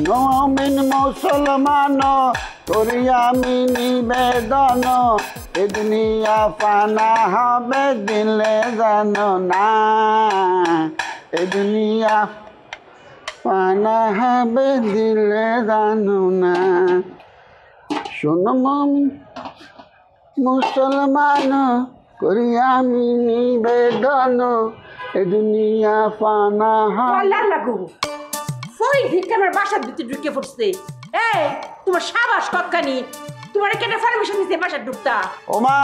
মুমিন মুসলমান করি আমি নিবেদন এ দুনিয়া ফানা হবে দিলে জানো না এ দুনিয়া ফানা হবে দিলে জানো না শোনো মুমিন মুসলমান করি আমি নিবেদন এ দুনিয়া ফানা আল্লাহ লাগু ফই ভিকামের বাসার ভিতরে ঢুকে পড়ছে এই তোমার সাবাস কতখানি তোমার কেন পারমিশন দিতে বাসার ঢুকতা ওমা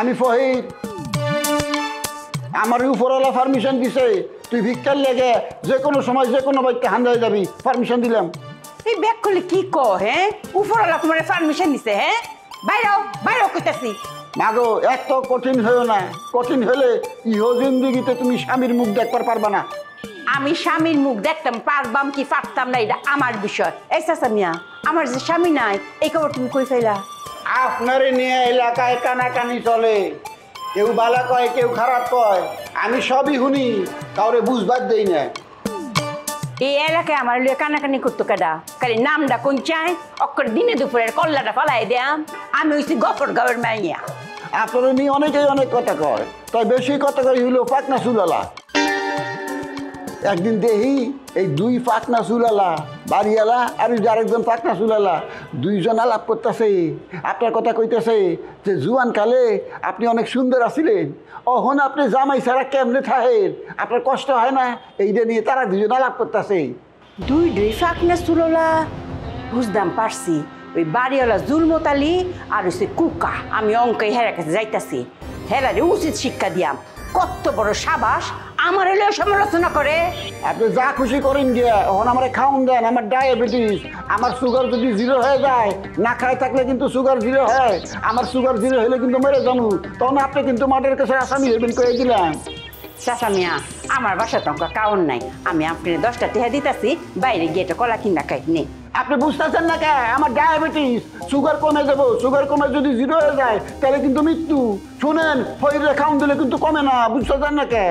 আমি ফহিদ আমার উপরওয়ালা পারমিশন দিছে তুই ভিক্ষার লেগে যে কোনো সময় যে কোনো বাড়িতে হান্দায় যাবি পারমিশন দিলাম এই ব্যাগ করলে কি কো হ্যাঁ উপরওয়ালা তোমার পারমিশন দিছে হ্যাঁ বাইরেও কইতাছি মাগো এত কঠিন হয়েও না কঠিন হলে ইহ জিন্দিগিতে তুমি স্বামীর মুখ দেখতে পারবা না আমি স্বামীর মুখ দেখতাম পারবাম কি পারতাম না এটা আমার বিষয় এই চাচা মিয়া আমার যে স্বামী নাই এই খবর তুমি কই ফেলা আপনারে নিয়ে এলাকায় কানাকানি চলে কেউ বালা কয় কেউ খারাপ কয় আমি সবই শুনি কাউরে বুঝবার দেই না এই এলাকায় আমার লিয়ে কানাকানি করতো কেডা খালি নামটা কোন চাই অক্ষর দিনে দুপুরের কল্লাটা ফলাই দেয়াম আমি হইছি গফর গাঁয়ের মাইয়া আপনার নিয়ে অনেকেই অনেক কথা কয় তাই বেশি কথা কয় হইল পাকনা চুলালা একদিন দেখি এই দুই পাকনা চুলালা বাড়িওয়ালা আর আরেকজন পাকনা চুলালা দুইজন আলাপ করতেছে আপনার কথা কইতেছে যে জুয়ান কালে আপনি অনেক সুন্দর আছিলেন অহন আপনি জামাই ছাড়া কেমনে থাকেন আপনার কষ্ট হয় না এইটা নিয়ে তারা দুজন আলাপ করতেছে দুই ফাঁকনা চুলোলা বুঝদাম পারছি ওই বাড়িওয়ালা জুলমত আলী আর হচ্ছে কুকা আমি অঙ্কে হেরা কাছে যাইতাছি হেরারে উচিত শিক্ষা দিয়াম কত বড় সাবাস আমার হলেও সমালোচনা করে আপনি যা খুশি করেন গিয়া এখন আমার খাওন দেন আমার ডায়াবেটিস আমার সুগার যদি জিরো হয়ে যায় না খায় থাকলে কিন্তু সুগার জিরো হয় আমার সুগার জিরো হলে কিন্তু মেরে যাবো তখন আপনি কিন্তু মাঠের কাছে আসামি হইবেন করে দিলাম চাচা মিয়া আমার বাসা তো কাউন নাই আমি আপনি 10টা টেহা দিতেছি বাইরে গিয়ে একটা কলা কিনা খাই নে আপনি বুঝতেছেন না কে আমার ডায়াবেটিস সুগার কমে যাবো সুগার কমে যদি জিরো হয়ে যায় তাহলে কিন্তু মৃত্যু শুনেন শরীরে খাওন দিলে কিন্তু কমে না বুঝতেছেন না কে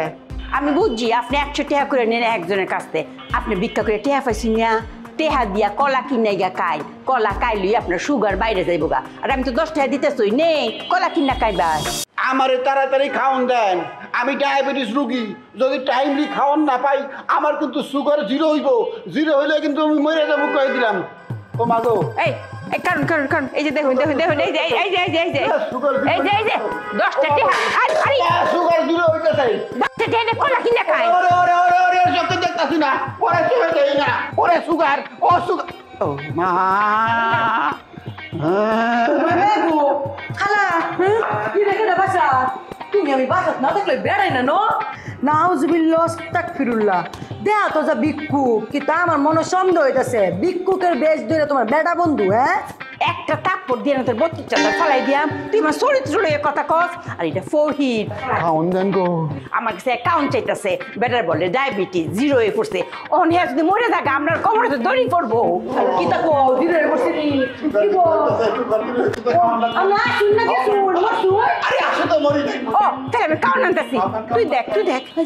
আমি বুঝছি আপনি 100 টেহা করে নেন একজনের কাছ থেকে আপনি ভিক্ষা করে টেহা পাইছেন না টেহা দিয়া কলা কিনে গা খাই কলা খাইলই আপনার সুগার বাইরে যাইব গা আর আমি তো 10 টাকা দিতেছই নে কলা কিনা খাইবা আমারে তাড়াতাড়ি খাওন দেন আমি ডায়াবেটিস রুগী যদি টাইমলি খাওয়ান না পাই আমার কিন্তু সুগার জিরো হইব জিরো হইলে কিন্তু আমি মরে যাবো কয়ে দিলাম ও মাগো এই কারণ এই যে দেখুন এই যে সুগার 10টা টেহা আরে সুগার জিরো হইতেছে 10টা টেহা কলা কিনা খাই ওরে সত্যি দেখতাছি না পরে চলে দেই না ওরে সুগার ও সুগার ও মা খালা কি রেখে বাসা তুমি আমি বাসাত না থাকলে বেড়াই না নো নাউজুবিল্লাহ আস্তাগফিরুল্লাহ দেয়া তো যা ভিক্ষুক কিন্তু আমার মনে সন্দেহ হইতাছে ভিক্ষুকের বেশ ধরে তোমার বেটা বন্ধু হ্যাঁ একটা তাপ্পর দিয়ে না তোর 32টা ফলাই দিয়াম তুই আমার চরিত্র লইয়ে কথা কস আর এটা ফহিদ খাওন দেন গো আমার কাছে অ্যাকাউন্ট চাইতেছে বেটার বলে ডায়াবেটিস জিরো হয়ে পড়ছে অন হ্যাঁ যদি মরে থাকে আপনার কবরে তো দড়ি পড়বো কি তা কো জিরো হয়ে পড়ছে কি গো আমরা শুন না কে শুন আরে আসো তো মরি ও তাহলে আমি কাউন্ট আনতেছি তুই দেখ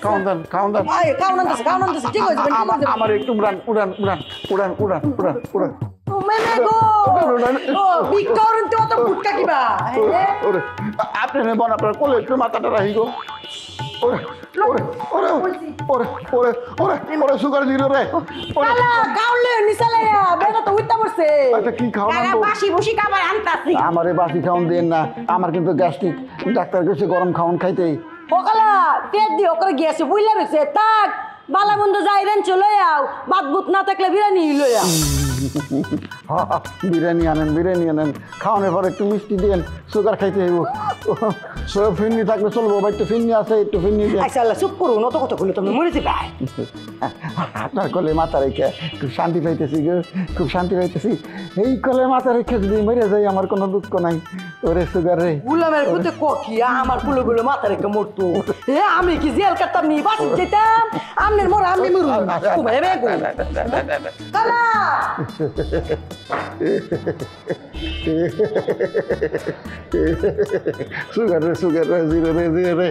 খাওন দেন আয় কাউন আনতেছে ঠিক হইছে আমার একটু উড়ান ও মেমে গো ও বিকরণ তো তো পুটকা কিবা ওরে আপনি নেবন আপনার কোলে একটু মাথাটা রাখি গো ওরে সুগার জিরো রে কালা গাউলে নিসালায়া বেটা তো উইতা পড়ছে আচ্ছা কি খাওয়ান টাকা বাসি বুসি খাবার আনতাছি আমারে বাসি খাওন দেন না আমার কিন্তু গ্যাস্ট্রিক ডাক্তার কাছে গরম খাওন খাইতে ও কালা পেট দি ওকরে গিয়েছে বুইলা রইছে তাক বালা বন্ধ যাইবেন চলে যাও বাত বুত না থাকলে বিরিয়ানি লইয়া বিরিয়ানি আনেন খাওয়ানোর পর একটু মিষ্টি দেন সুগার খাইতে হইব ফিরনি থাকলে চলবো ভাই একটু ফিরনি আছে একটু ফিরনি দেন আচ্ছা আল্লাহ চুপ করুন অত কথা কইলে তুমি মরে যাবে আপনার কোলে মাথা রেখে খুব শান্তি পাইতেছি খুব শান্তি পাইতেছি এই কোলে মাথা রেখে যদি মরে যাই আমার কোনো দুঃখ নাই ওরে সুগার রে গুলামের পুতে কি আমার কুলো মাথা রেখে মরতো এ আমি কি জেল কাটতাম নি বাস যেতাম আমনের মর আমি মরু তুমি বেগো কালা সুগার রে জিরো রে